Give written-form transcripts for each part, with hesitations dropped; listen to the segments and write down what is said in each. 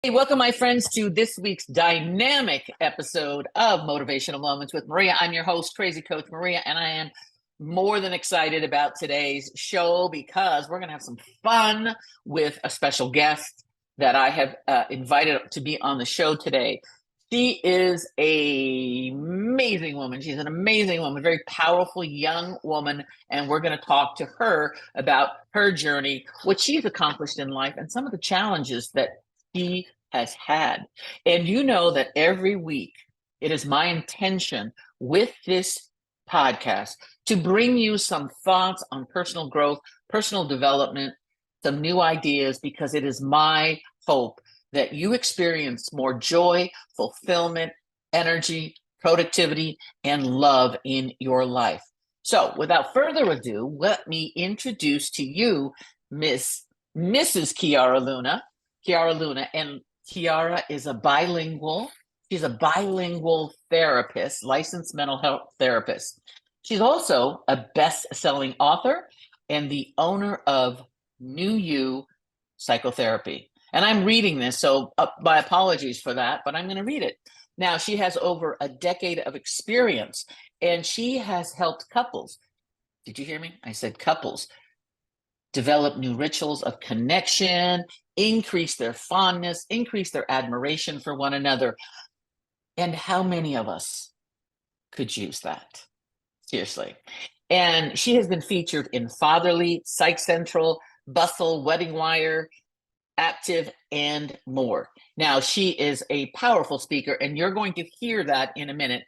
Hey, welcome, my friends, to this week's dynamic episode of Motivational Moments with Maria. I'm your host, Crazy Coach Maria, and I am more than excited about today's show because we're going to have some fun with a special guest that I have invited to be on the show today. She is an amazing woman. She's an amazing woman, very powerful young woman, and we're going to talk to her about her journey, what she's accomplished in life, and some of the challenges that she has had. And you know that every week it is my intention with this podcast to bring you some thoughts on personal growth, personal development, some new ideas, because it is my hope that you experience more joy, fulfillment, energy, productivity, and love in your life. So, without further ado, let me introduce to you Mrs. Kiara Luna. And Kiara is a bilingual. She's a bilingual therapist, licensed mental health therapist. She's also a best-selling author and the owner of New You Psychotherapy. And I'm reading this, so my apologies for that, but I'm going to read it. Now, she has over a decade of experience, and she has helped couples. Did you hear me? I said couples develop new rituals of connection, increase their fondness, increase their admiration for one another. And how many of us could use that? Seriously. And she has been featured in Fatherly, Psych Central, Bustle, Wedding Wire, Active, and more. Now, she is a powerful speaker, and you're going to hear that in a minute.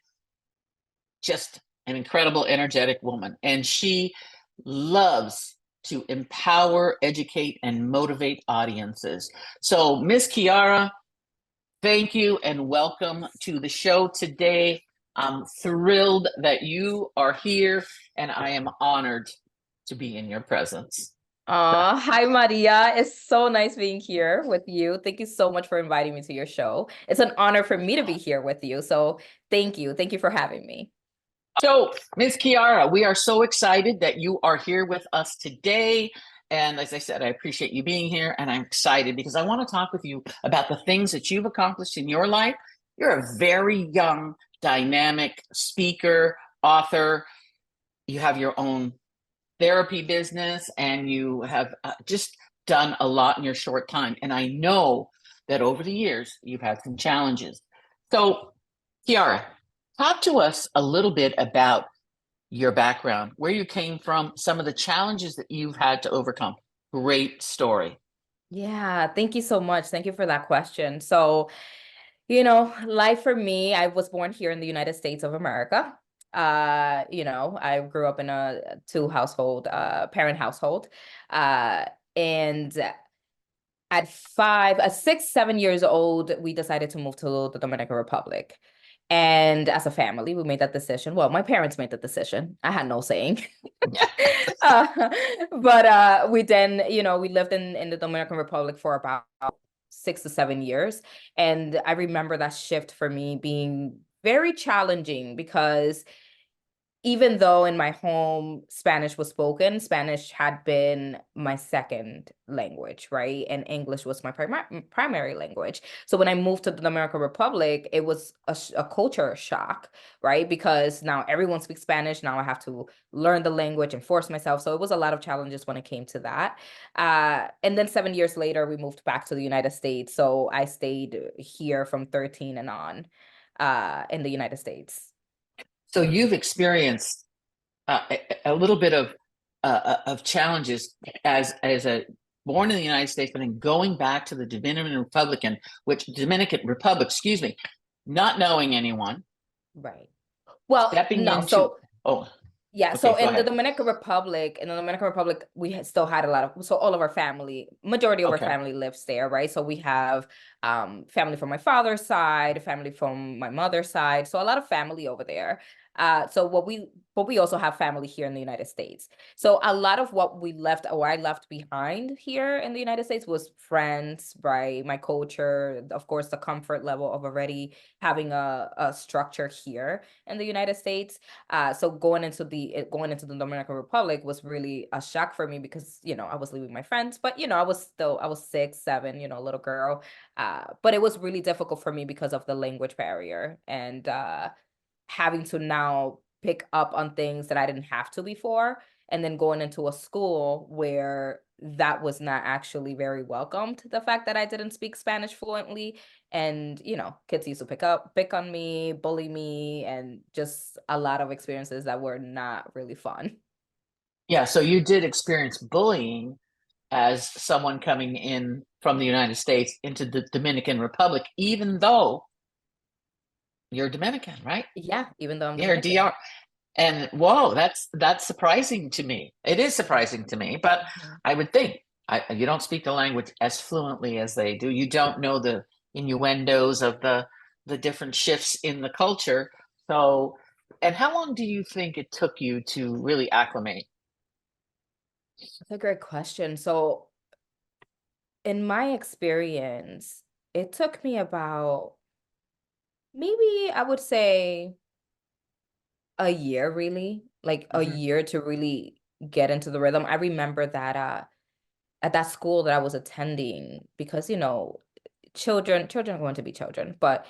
Just an incredible, energetic woman. And she loves to empower, educate, and motivate audiences. So, Miss Kiara, thank you and welcome to the show today. I'm thrilled that you are here, and I am honored to be in your presence. Hi Maria. It's so nice being here with you. Thank you so much for inviting me to your show. It's an honor for me to be here with you. So thank you. Thank you for having me. So, Ms. Kiara, we are so excited that you are here with us today. And as I said, I appreciate you being here, and I'm excited because I want to talk with you about the things that you've accomplished in your life. You're a very young, dynamic speaker, author. You have your own therapy business, and you have just done a lot in your short time. And I know that over the years, you've had some challenges. So, Kiara, talk to us a little bit about your background, where you came from, some of the challenges that you've had to overcome. Great story. Yeah, thank you so much. Thank you for that question. So, life for me, I was born here in the United States of America. I grew up in a parent household. And at 6, 7 years old, we decided to move to the Dominican Republic. And as a family, we made that decision. Well, my parents made the decision. I had no saying. uh, but we lived in the Dominican Republic for about 6 to 7 years. And I remember that shift for me being very challenging because even though in my home Spanish was spoken, Spanish had been my second language, right? And English was my primary language. So when I moved to the Dominican Republic, it was a culture shock, right? Because now everyone speaks Spanish. Now I have to learn the language and force myself. So it was a lot of challenges when it came to that. And then 7 years later, we moved back to the United States. So I stayed here from 13 and on in the United States. So you've experienced a little bit of challenges as a born in the United States, but then going back to the Dominican Republic, excuse me, not knowing anyone, Right. Well, stepping no. into. So Oh, yeah, okay, so go ahead. In the Dominican Republic, still had a lot of, so all of our family, majority of our Okay. family lives there, right? So we have family from my father's side, family from my mother's side, so a lot of family over there. So but we also have family here in the United States. So a lot of what we left or I left behind here in the United States was friends, right? My culture, of course, the comfort level of already having a structure here in the United States. So going into the Dominican Republic was really a shock for me because, I was leaving my friends, but I was 6, 7, a little girl. But it was really difficult for me because of the language barrier and having to now pick up on things that I didn't have to before, and then going into a school where that was not actually very welcomed, the fact that I didn't speak Spanish fluently. And, kids used to pick on me, bully me, and just a lot of experiences that were not really fun. Yeah, so you did experience bullying as someone coming in from the United States into the Dominican Republic, even though you're Dominican, right? Yeah, even though I'm You're Dominican. DR. And whoa, that's surprising to me. It is surprising to me, but Mhm. I would think you don't speak the language as fluently as they do. You don't know the innuendos of the different shifts in the culture. So, and how long do you think it took you to really acclimate? That's a great question. So, in my experience, it took me about maybe I would say a year, really, like a Mhm. year to really get into the rhythm. I remember that at that school that I was attending, because children are going to be children, but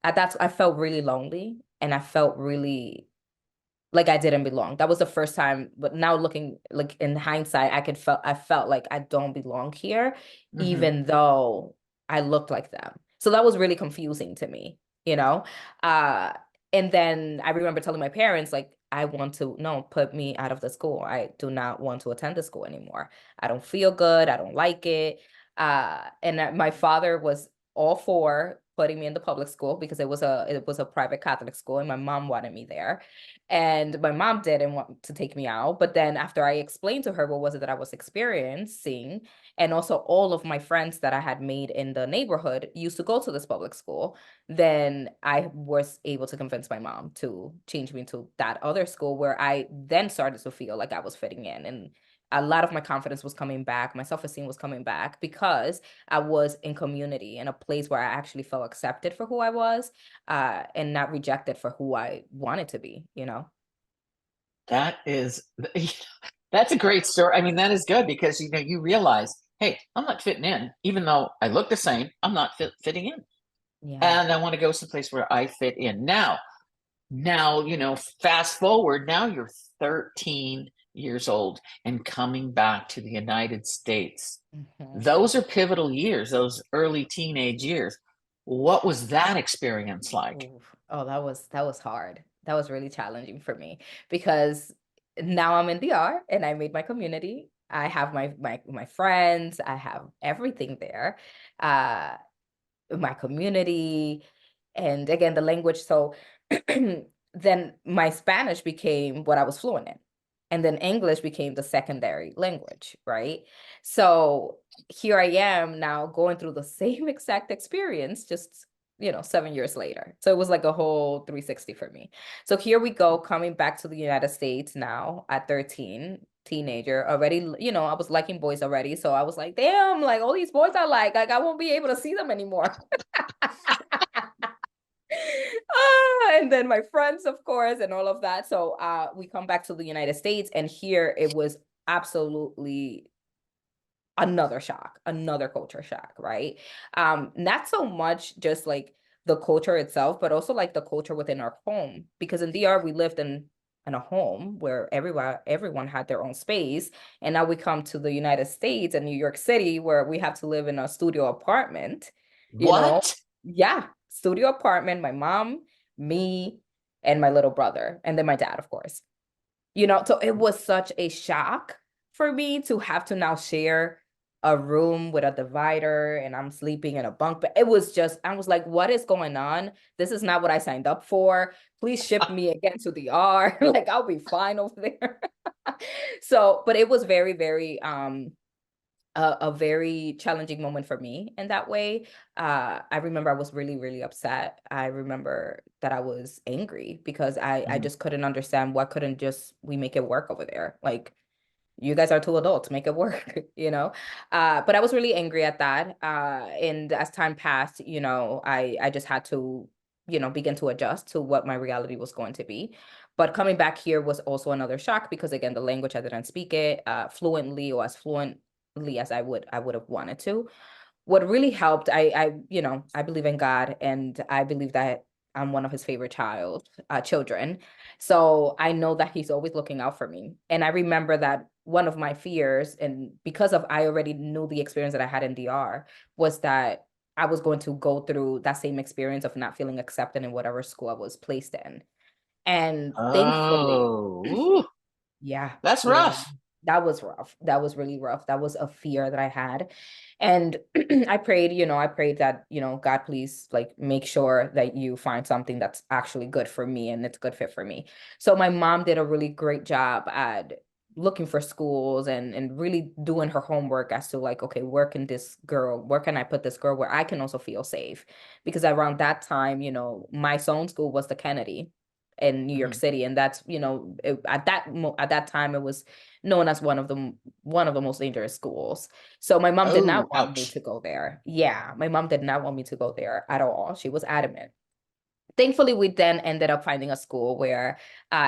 at that I felt really lonely and I felt really like I didn't belong. That was the first time, but now looking like in hindsight, I felt like I don't belong here, Mhm. even though I looked like them. So that was really confusing to me, you know? Uh, and then I remember telling my parents, like, I want to, no, put me out of the school. I do not want to attend the school anymore. I don't feel good. I don't like it. My father was all for putting me in the public school because it was a private Catholic school and my mom wanted me there. And my mom didn't want to take me out. But then after I explained to her what was it that I was experiencing, and also all of my friends that I had made in the neighborhood used to go to this public school, then I was able to convince my mom to change me to that other school where I then started to feel like I was fitting in. And a lot of my confidence was coming back, my self-esteem was coming back because I was in community in a place where I actually felt accepted for who I was, and not rejected for who I wanted to be. That is that's a great story. I mean, that is good because you realize, hey, I'm not fitting in, even though I look the same. I'm not fitting in, Yeah. and I want to go someplace where I fit in. Now, fast forward. Now you're 13 years old and coming back to the United States. Mhm. Those are pivotal years. Those early teenage years. What was that experience like? Oof. Oh, that was hard. That was really challenging for me because now I'm in DR and I made my community. I have my friends. I have everything there. Uh, my community, and again the language. So then my Spanish became what I was fluent in, and then English became the secondary language, right? So here I am now going through the same exact experience, just 7 years later. So it was like a whole 360 for me. So here we go, coming back to the United States now at 13, teenager already. I was liking boys already, so I was like, damn, like all these boys I like I won't be able to see them anymore. And then my friends, of course, and all of that. So we come back to the United States, and here it was absolutely another shock, another culture shock, right? Not so much just like the culture itself, but also like the culture within our home. Because in DR we lived in a home where everyone had their own space. And now we come to the United States and New York City where we have to live in a studio apartment, you know? What? Yeah, studio apartment, my mom, me, and my little brother, and then my dad, of course. So it was such a shock for me to have to now share a room with a divider, and I'm sleeping in a bunk bed. It was just, I was like, what is going on? This is not what I signed up for. Please ship me again to the R. Like I'll be fine over there. So, but it was very, very a very challenging moment for me in that way. I remember I was really, really upset. I remember that I was angry because I Mhm. just couldn't understand why couldn't just we make it work over there. Like, you guys are two adults, make it work, you know? But I was really angry at that. And as time passed, I just had to, begin to adjust to what my reality was going to be. But coming back here was also another shock because again, the language, I didn't speak it fluently or as fluently as I would have wanted to. What really helped, I believe in God, and I believe that I'm one of his favorite children. So I know that he's always looking out for me. And I remember that one of my fears, and because of I already knew the experience that I had in DR, was that I was going to go through that same experience of not feeling accepted in whatever school I was placed in. And thankfully, Oh, ooh, yeah, that's yeah. rough. That was rough. That was really rough. That was a fear that I had. And I prayed that, God, please like make sure that you find something that's actually good for me and it's a good fit for me. So my mom did a really great job at looking for schools and really doing her homework as to like, okay, where can I put this girl where I can also feel safe? Because around that time, my zone school was the Kennedy in New York Mhm. City, and that's at that time it was known as one of the most dangerous schools. So my mom did Oh, not want me ouch. to go there. Yeah, my mom did not want me to go there at all. She was adamant. Thankfully, we then ended up finding a school where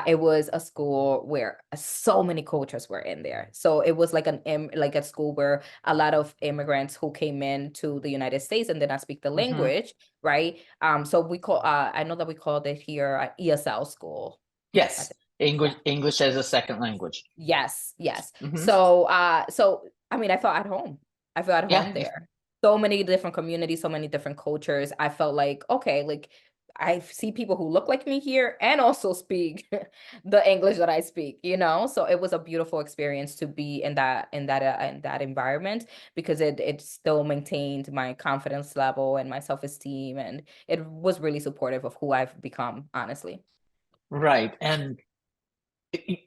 it was a school where so many cultures were in there. So it was like like a school where a lot of immigrants who came in to the United States and did not speak the Mhm. language, right? So I know that we called it here ESL school. I Yes, think. English Yeah. English as a second language. Yes, yes. Mhm. So I mean, I felt at home. I felt at Yeah. home there. So many different communities, so many different cultures. I felt like, okay, like I see people who look like me here and also speak the English that I speak, you know? So it was a beautiful experience to be in that environment because it still maintained my confidence level and my self-esteem, and it was really supportive of who I've become, honestly. Right. And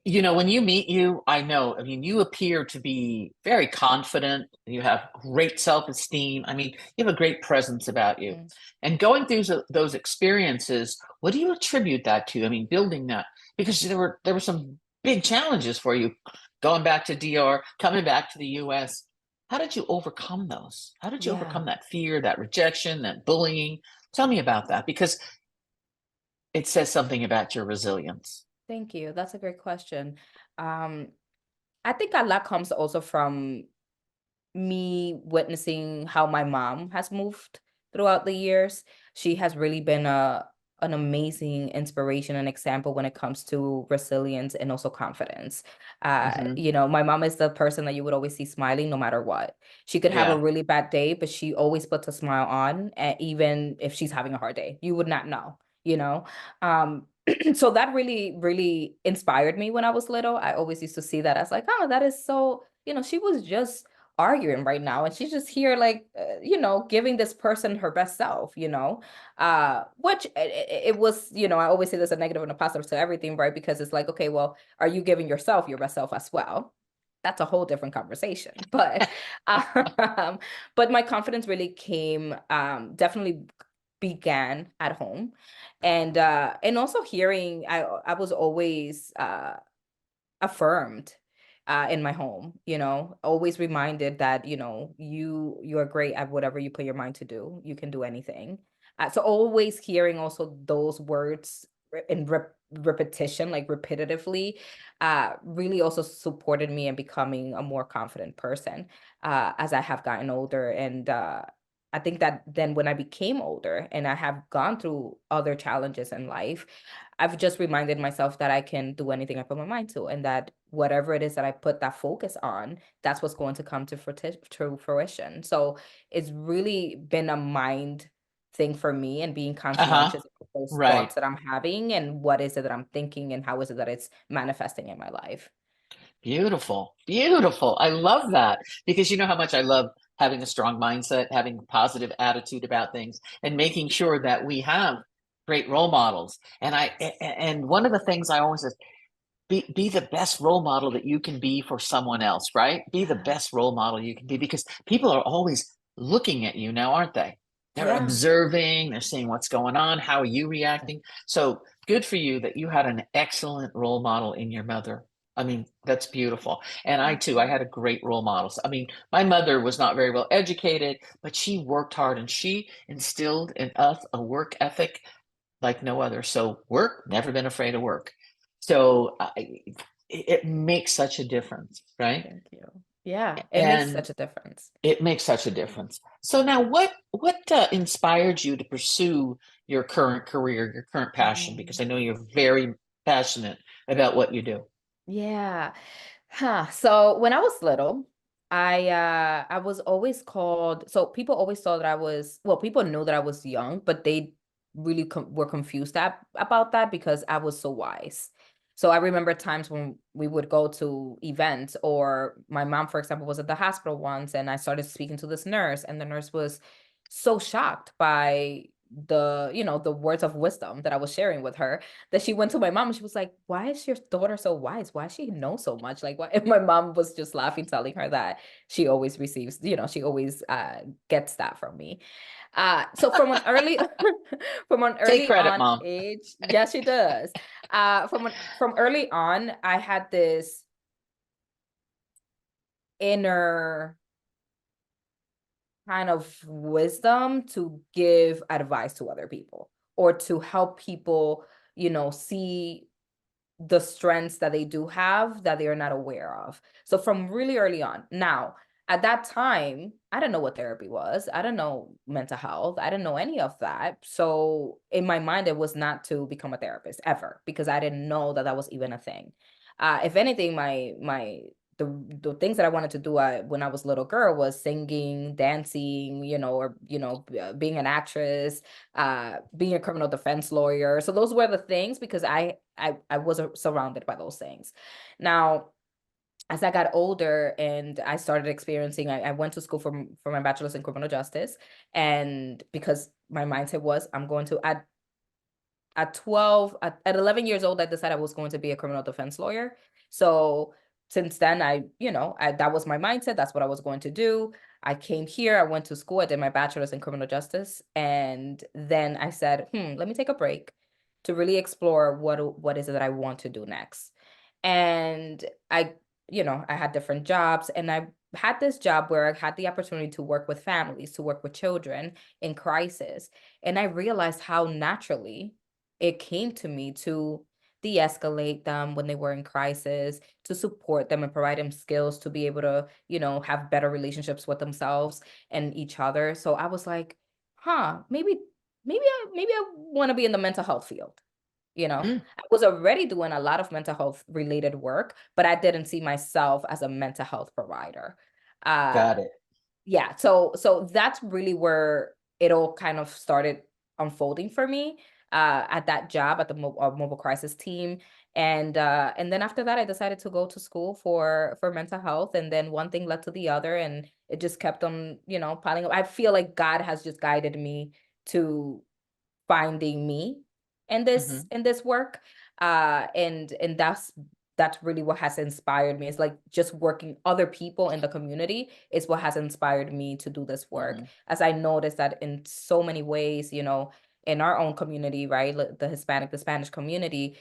when you meet you, I mean, you appear to be very confident. You have great self-esteem. I mean, you have a great presence about you. Mm. And going through those experiences, what do you attribute that to? I mean, building that because there were some big challenges for you going back to DR, coming back to the US. How did you overcome those? How did you Yeah. overcome that fear, that rejection, that bullying? Tell me about that because it says something about your resilience. Thank you. That's a great question. Um, I think a lot comes also from me witnessing how my mom has moved throughout the years. She has really been an amazing inspiration and example when it comes to resilience and also confidence. Hmm. My mom is the person that you would always see smiling no matter what. She could have a Yeah. really bad day, but she always puts a smile on, even if she's having a hard day. You would not know, you know? Um, so that really, really inspired me when I was little. I always used to see that as like, oh, that is so, she was just arguing right now and she's just here like giving this person her best self, which it was, I always say there's a negative and a positive to everything, right? Because it's like, okay, well, are you giving yourself your best self as well? That's a whole different conversation. But um, but my confidence really came, definitely began at home. And also hearing, I was always affirmed in my home, always reminded that, you're great at whatever you put your mind to do. You can do anything. So always hearing also those words in repetition, like repetitively, really also supported me in becoming a more confident person as I have gotten older. And I think that then when I became older and I have gone through other challenges in life, I've just reminded myself that I can do anything I put my mind to, and that whatever it is that I put that focus on, that's what's going to come to fruition. So it's really been a mind thing for me, and being Uh-huh. conscientious of those Right. thoughts that I'm having and what is it that I'm thinking and how is it that it's manifesting in my life. Beautiful. Beautiful. I love that because you know how much I love having a strong mindset, having a positive attitude about things, and making sure that we have great role models. And one of the things I always say, be the best role model that you can be for someone else, right? Be the Yeah. best role model you can be, because people are always looking at you now, aren't they? They're Yeah. observing, they're seeing what's going on, how are you reacting? So good for you that you had an excellent role model in your mother. I mean, that's beautiful. And I Thank too, I you. had a great role model. I mean, my mother was not very well educated, but she worked hard and she instilled in us a work ethic like no other. So work, never been afraid of work. So it makes such a difference, right? Thank you. Yeah, it makes And such a difference. it makes such a difference. So now, what inspired you to pursue your current career, your current passion? Because I know you're very passionate about what you do. Yeah. Huh. So when I was little, I was always called, so people always thought that I was, well, people knew that I was young, but they really were confused about that because I was so wise. So I remember times when we would go to events, or my mom, for example, was at the hospital once and I started speaking to this nurse, and the nurse was so shocked by the words of wisdom that I was sharing with her, that she went to my mom and she was like, "Why is your daughter so wise? Why does she know so much?" Like, why? And my mom was just laughing, telling her that she always receives, she always gets that from me. So from an early from an Take early credit, on Mom. age, yes, she does. From early on, I had this inner kind of wisdom to give advice to other people, or to help people, see the strengths that they do have that they are not aware of. So from really early on. Now, at that time, I didn't know what therapy was. I didn't know mental health. I didn't know any of that. So in my mind, it was not to become a therapist ever, because I didn't know that that was even a thing. If anything, the things that I wanted to do when I was a little girl was singing, dancing, or being an actress, being a criminal defense lawyer. So those were the things, because I was surrounded by those things. Now, as I got older and I started experiencing, I went to school for my bachelor's in criminal justice, and because my mindset was, I'm going to at 11 years old, I decided I was going to be a criminal defense lawyer. So since then, that was my mindset. That's what I was going to do. I came here, I went to school, I did my bachelor's in criminal justice. And then I said, let me take a break to really explore what is it that I want to do next. And I had different jobs, and I had this job where I had the opportunity to work with families, to work with children in crisis. And I realized how naturally it came to me to de-escalate them when they were in crisis, to support them and provide them skills to be able to, have better relationships with themselves and each other. So I was like, maybe I want to be in the mental health field. Mm, I was already doing a lot of mental health related work, but I didn't see myself as a mental health provider. Uh, got it. yeah, so that's really where it all kind of started unfolding for me, at that job at the mobile crisis team. And then after that, I decided to go to school for mental health, and then one thing led to the other, and it just kept on, piling up. I feel like God has just guided me to finding me in this Hmm. in this work, and that's really what has inspired me. It's like just working other people in the community is what has inspired me to do this work, Hmm. as I noticed that in so many ways, in our own community, right, the Spanish community,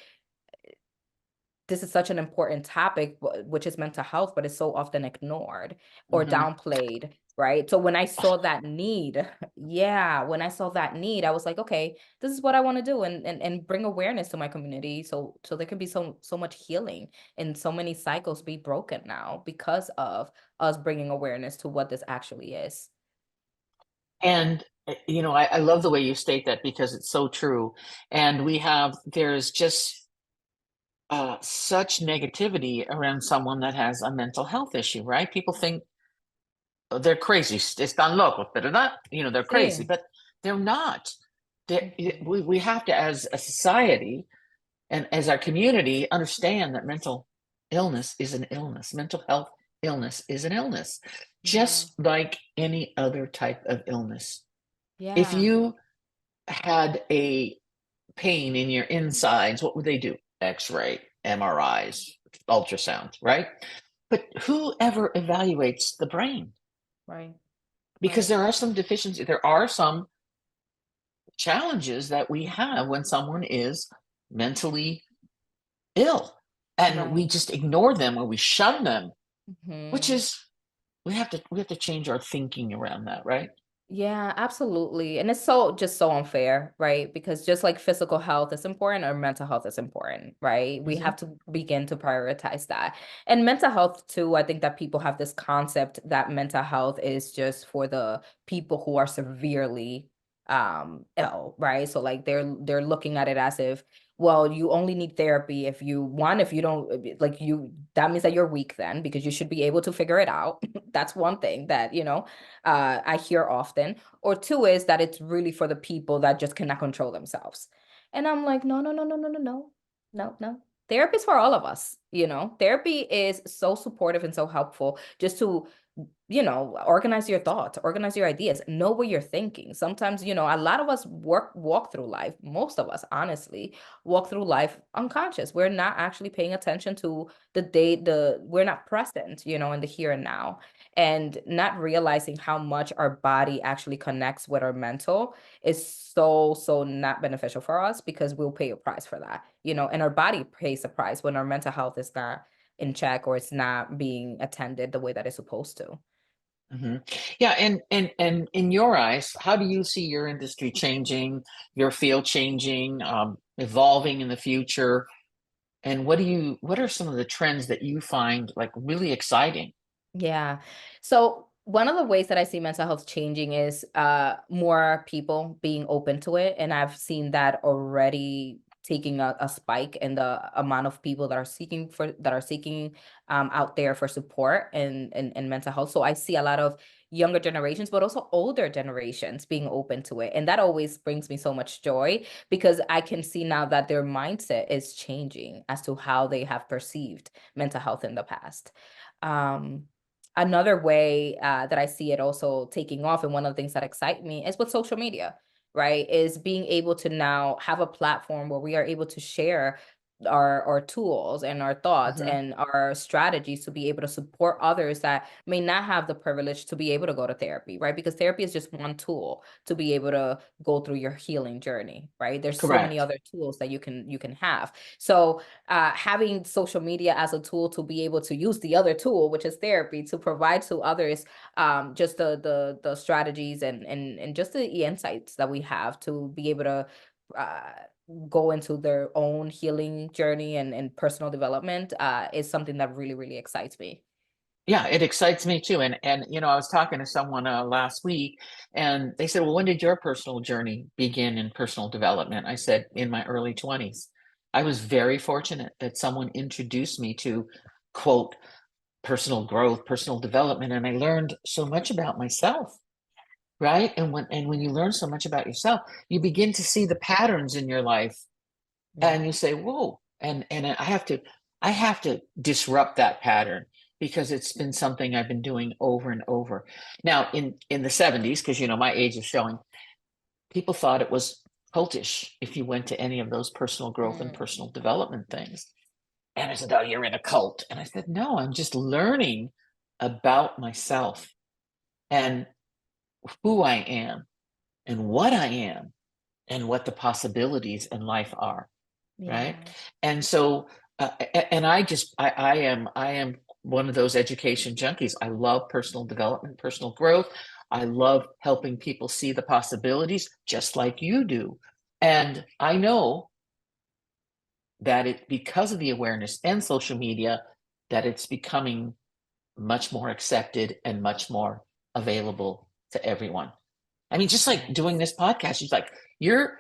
this is such an important topic, which is mental health, but it's so often ignored or Hmm. downplayed, right? So when I saw that need, yeah, when I saw that need, I was like, okay, this is what I want to do, and bring awareness to my community, so there can be so much healing, and so many cycles be broken now because of us bringing awareness to what this actually is. And I love the way you state that, because it's so true. And there's just such negativity around someone that has a mental health issue, right? People think, "Oh, they're crazy, están locos," but not, they're crazy, Sí. but they're not. Ujú. We have to, as a society and as our community, understand that mental illness is an illness. Mental health illness is an illness, Yeah. just like any other type of illness. If Yeah. you had a pain in your insides, what would they do? X-ray. MRIs, ultrasounds, right? But who ever evaluates the brain? Right. Because Right. there are some deficiencies, there are some challenges that we have when someone is mentally ill, and we Right. just ignore them or we shun them, which Hmm. is we have to change our thinking around that, right? Yeah, absolutely. And it's so just so unfair, right? Because just like physical health is important, or mental health is important, right? We Hmm. have to begin to prioritize that. And mental health too, I think that people have this concept that mental health is just for the people who are severely ill, right? So like they're looking at it as if, well, you only need therapy if you want, if you don't like you, that means that you're weak then because you should be able to figure it out. That's one thing that, I hear often. Or two is that it's really for the people that just cannot control themselves. And I'm like, no, no, no, no, no, no, no, no, no. Therapy is for all of us. Therapy is so supportive and so helpful just to organize your thoughts, organize your ideas, know what you're thinking. Sometimes, a lot of us walk through life, most of us, honestly, walk through life unconscious. We're not actually paying attention to we're not present, in the here and now, and not realizing how much our body actually connects with our mental is so, so not beneficial for us because we'll pay a price for that, and our body pays a price when our mental health is not in check or it's not being attended the way that it's supposed to. Hmm. Yeah, and in your eyes, how do you see your industry changing, your field changing, evolving in the future? And what are some of the trends that you find like really exciting? Yeah. So one of the ways that I see mental health changing is more people being open to it. And I've seen that already taking a spike in the amount of people that are seeking out there for support and mental health. So I see a lot of younger generations, but also older generations being open to it. And that always brings me so much joy because I can see now that their mindset is changing as to how they have perceived mental health in the past. Um, Another way that I see it also taking off, and one of the things that excite me is with social media, right? Is being able to now have a platform where we are able to share our tools and our thoughts Hmm. and our strategies to be able to support others that may not have the privilege to be able to go to therapy, right? Because therapy is just one tool to be able to go through your healing journey, right? There's so many Correct. other tools that you can have. So having social media as a tool to be able to use the other tool, which is therapy, to provide to others just the strategies and just the insights that we have to be able to uh, go into their own healing journey and personal development is something that really, really excites me. Yeah, it excites me too. And I was talking to someone last week, and they said, "Well, when did your personal journey begin in personal development?" I said, "In my early 20s." I was very fortunate that someone introduced me to, quote, personal growth, personal development, and I learned so much about myself, right? And when you learn so much about yourself, you begin to see the patterns in your life, Yeah. and you say, "Whoa!" And I have to disrupt that pattern because it's been something I've been doing over and over. Now, in the 70s, because my age is showing, people thought it was cultish if you went to any of those personal growth and Mm, personal development things. And I said, "Oh, you're in a cult." And I said, "No, I'm just learning about myself and who I am and what I am and what the possibilities in life are." Right. yeah. And so, and I am one of those education junkies. I love personal development, personal growth. I love helping people see the possibilities just like you do. And I know that because of the awareness and social media, that it's becoming much more accepted and much more available to everyone. I mean, just like doing Yes. this podcast, she's like, you're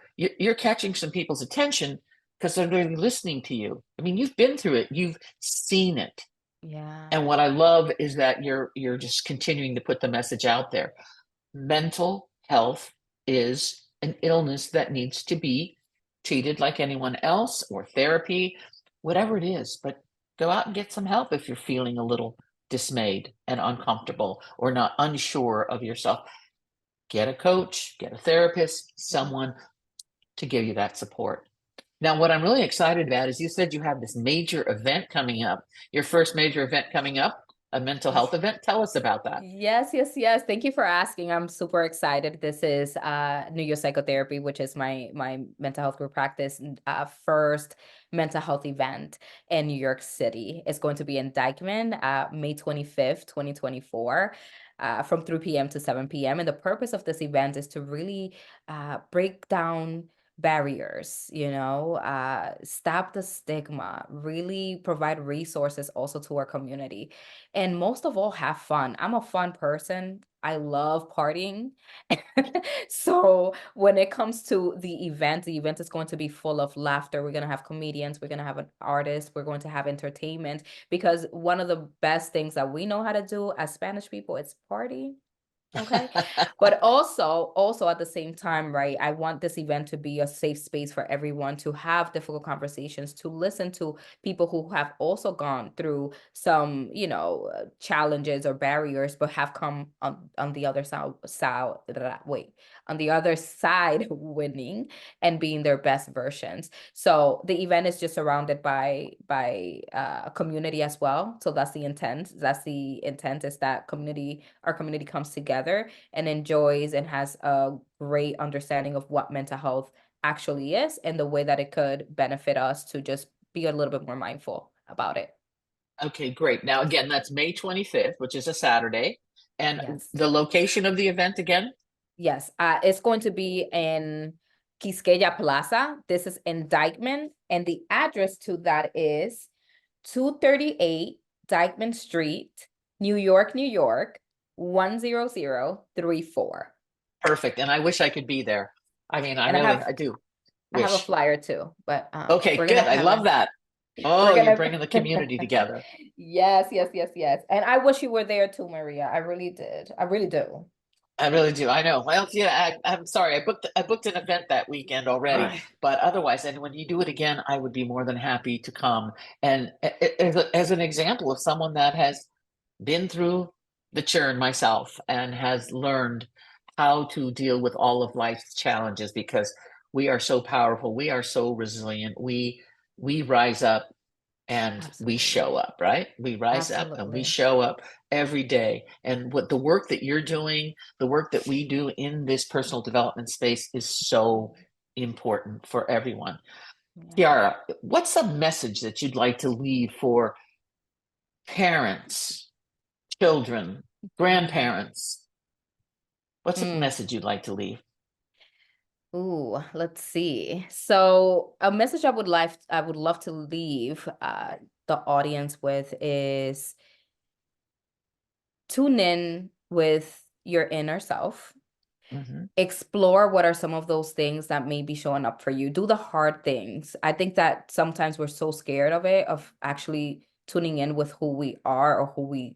catching some people's attention because they're really listening to you. I mean, you've been through it, you've seen it. Yeah. And what I love is that you're just continuing to put the message out there. Mental health is an illness that needs to be treated like anyone else, or therapy, whatever it is. But go out and get some help if you're feeling a little dismayed and uncomfortable or not unsure of yourself. Get a coach, get a therapist, Yeah. someone to give you that support. Now, what I'm really excited about is you said you have this major event coming up, your first major event coming up, a mental health event. Tell us about that. Yes, yes, yes. Thank you for asking. I'm super excited. This is New Year Psychotherapy, which is my mental health group practice first mental health event in New York City. It's going to be in Dykeman, May 25th, 2024. From 3 p.m. to 7 p.m. And the purpose of this event is to really break down barriers, stop the stigma, really provide resources also to our community, and most of all, have fun. I'm a fun person. I love partying. So when it comes to the event is going to be full of laughter. We're going to have comedians, we're going to have an artist, we're going to have entertainment, because one of the best things that we know how to do as Spanish people is party. Okay. But also at the same time, right, I want this event to be a safe space for everyone to have difficult conversations, to listen to people who have also gone through some, challenges or barriers, but have come on the other on the other side winning and being their best versions. So the event is just surrounded by a community as well. So that's the intent. That's the intent, is that our community comes together and enjoys and has a great understanding of what mental health actually is and the way that it could benefit us to just be a little bit more mindful about it. Okay, great. Now, again, that's May 25th, which is a Saturday. And Yes. the location of the event again? Yes. It's going to be in Quisqueya Plaza. This is in Dykeman, and the address to that is 238 Dykeman Street, New York, New York, 10034. Perfect. And I wish I could be there. I mean, And I do I have a wish. flyer too, but Okay, we're gonna good. I have love a that. we're Oh, you're gonna bringing the community together. yes, yes, yes, yes. And I wish you were there too, Maria. I really did. I really do. I really do. I know. Well, yeah, I'm sorry. I booked an event that weekend already, Ugh, but otherwise, and when you do it again, I would be more than happy to come. And as an example of someone that has been through the churn myself and has learned how to deal with all of life's challenges, because we are so powerful, we are so resilient, we rise up and we show absolutely. up, right? We rise up and we Absolutely. show up every day. And what the work that you're doing, the work that we do in this personal development space is so important for everyone. Yeah. Kiara, what's a message that you'd like to leave for parents, children, Mm. grandparents? What's a Mm. message you'd like to leave? Ooh, let's see. So a message I would love to leave the audience with is tune in with your inner self. Hmm. Explore what are some of those things that may be showing up for you. Do the hard things. I think that sometimes we're so scared of it, of actually tuning in with who we are or who we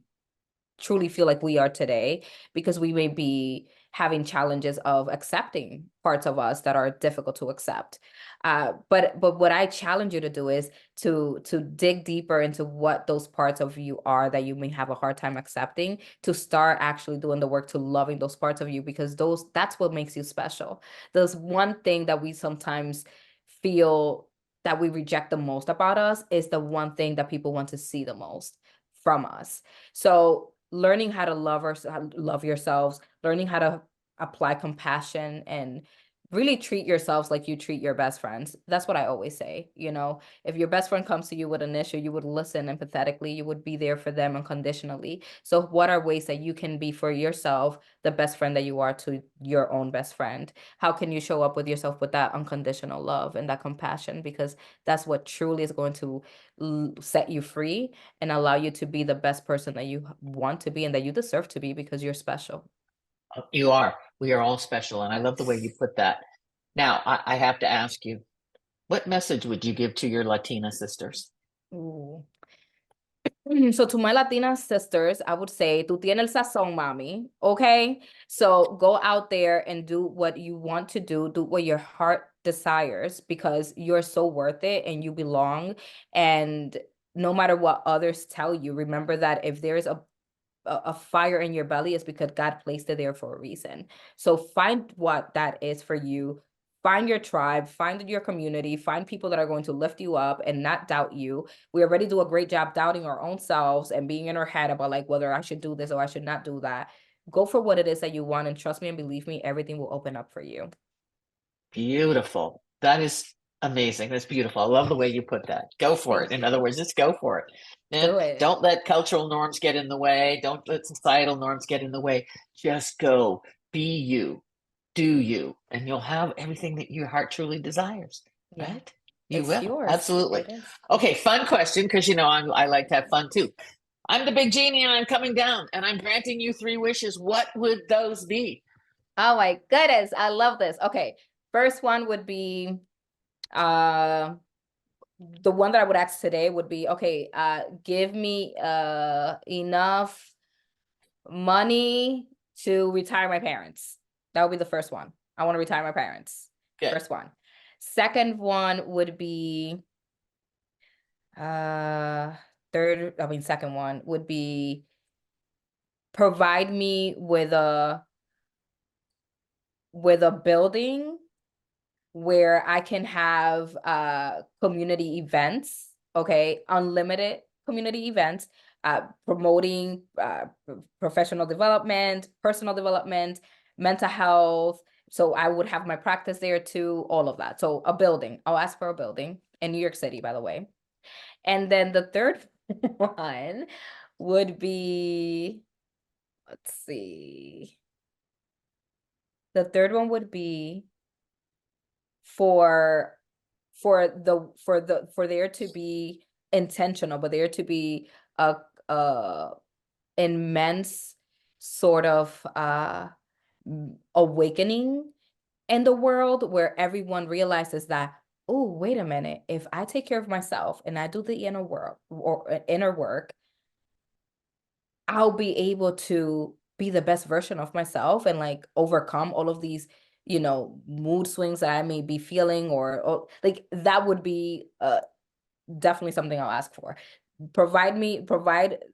truly feel like we are today, because we may be having challenges of accepting parts of us that are difficult to accept. But what I challenge you to do is to dig deeper into what those parts of you are that you may have a hard time accepting, to start actually doing the work to loving those parts of you, because that's what makes you special. There's one thing that we sometimes feel that we reject the most about us is the one thing that people want to see the most from us. So learning how to love yourselves, learning how to apply compassion and really treat yourselves like you treat your best friends. That's what I always say. If your best friend comes to you with an issue, you would listen empathetically, you would be there for them unconditionally. So what are ways that you can be for yourself the best friend that you are to your own best friend? How can you show up with yourself with that unconditional love and that compassion? Because that's what truly is going to set you free and allow you to be the best person that you want to be and that you deserve to be, because you're special. You are. We are all special. And I love the way you Yes. put that. Now, I have to ask you, what message would you give to your Latina sisters? Ooh. So to my Latina sisters, I would say, tú tienes el sazón, mami. Okay. So go out there and do what you want to do what your heart desires, because you're so worth it and you belong. And no matter what others tell you, remember that if there's a fire in your belly, is because God placed it there for a reason. So find what that is for you. find your tribe, find your community, find people that are going to lift you up and not doubt you. We already do a great job doubting our own selves and being in our head about like whether I should do this or I should not do that. Go for what it is that you want, and trust me and believe me, everything will open up for you. Beautiful. That is amazing. That's beautiful. I love the way you put that. Go for it. Thank In you. other words, just go for it. And Do it. don't let cultural norms get in the way. Don't let societal norms get in the way. Just go. Be you. Do you. And you'll have everything that your heart truly desires. Yeah. Right? You It's will. yours. Absolutely. It is. Okay, fun question, because you know I like to have fun too. I'm the big genie and I'm coming down and I'm granting you 3 wishes. What would those be? Oh my goodness. I love this. Okay. First one would be uh the one that I would ask today would be, okay, give me enough money to retire my parents. That would be the first one. I want to retire my parents. Good. First one. Second one would be second one would be provide me with a building where I can have community events, okay, unlimited community events, promoting professional development, personal development, mental health. So I would have my practice there too, all of that. So a building, I'll ask for a building in New York City, by the way. And then the third one would be, let's see. The third one would be for there to be intentional, but there to be a immense sort of awakening in the world where everyone realizes that, oh, wait a minute, if I take care of myself and I do the inner work, I'll be able to be the best version of myself and like overcome all of these, mood swings that I may be feeling, or like that would be definitely something I'll ask for. Provide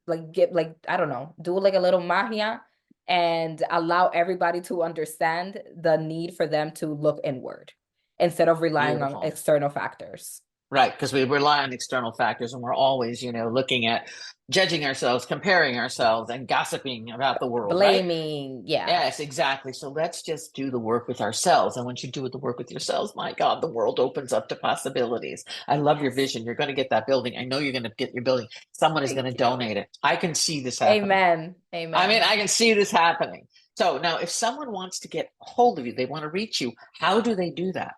like get like, I don't know, do like a little magia and allow everybody to understand the need for them to look inward instead of relying on Beautiful. external factors. Right, because we rely on external factors and we're always, looking at judging ourselves, comparing ourselves, and gossiping about the world, right? Blaming, yeah. Yes, exactly. So let's just do the work with ourselves. And once you do the work with yourselves, my God, the world opens up to possibilities. I love your Yes. vision. You're going to get that building. I know you're going to get your building. Someone is going to Thank you. donate it. I can see this happening. Amen. I mean, Amen. I can see this happening. So now, if someone wants to get hold of you, they want to reach you, how do they do that?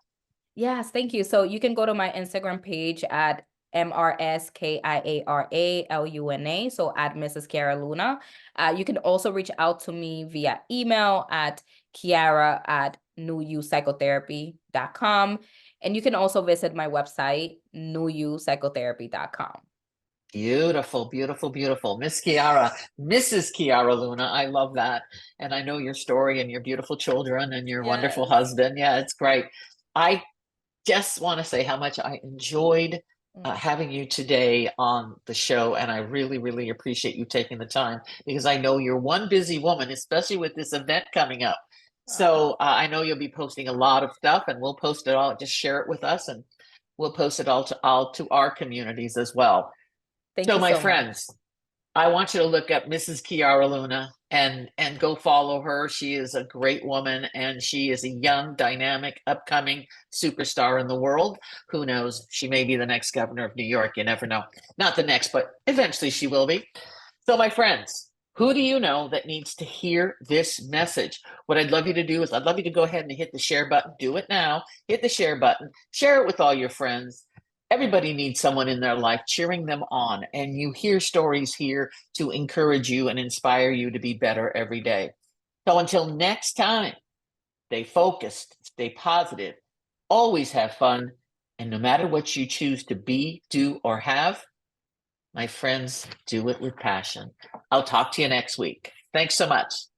Yes, thank you. So you can go to my Instagram page at MRSKIARALUNA. So at Mrs. Kiara Luna. You can also reach out to me via email at Kiara@newyoupsychotherapy.com. And you can also visit my website, newyoupsychotherapy.com. Beautiful, beautiful, beautiful. Miss Kiara, Mrs. Kiara Luna. I love that. And I know your story and your beautiful children and your wonderful Yes. husband. Yeah, it's great. I just want to say how much I enjoyed having you today on the show. And I really, really appreciate you taking the time, because I know you're one busy woman, especially with this event coming up. Oh, So I know you'll be posting a lot of stuff, and we'll post it all. Just share it with us, and we'll post it all to our communities as well. thank So you my so much. friends, I want you to look up Mrs. Kiara Luna and go follow her. She is a great woman, and she is a young, dynamic, upcoming superstar in the world. Who knows? She may be the next governor of New York. You never know. Not the next, but eventually she will be. So, my friends, who do you know that needs to hear this message? What I'd love you to do is I'd love you to go ahead and hit the share button. Do it now. Hit the share button. Share it with all your friends. Everybody needs someone in their life cheering them on, and you hear stories here to encourage you and inspire you to be better every day. So until next time, stay focused, stay positive, always have fun, and no matter what you choose to be, do, or have, my friends, do it with passion. I'll talk to you next week. Thanks so much.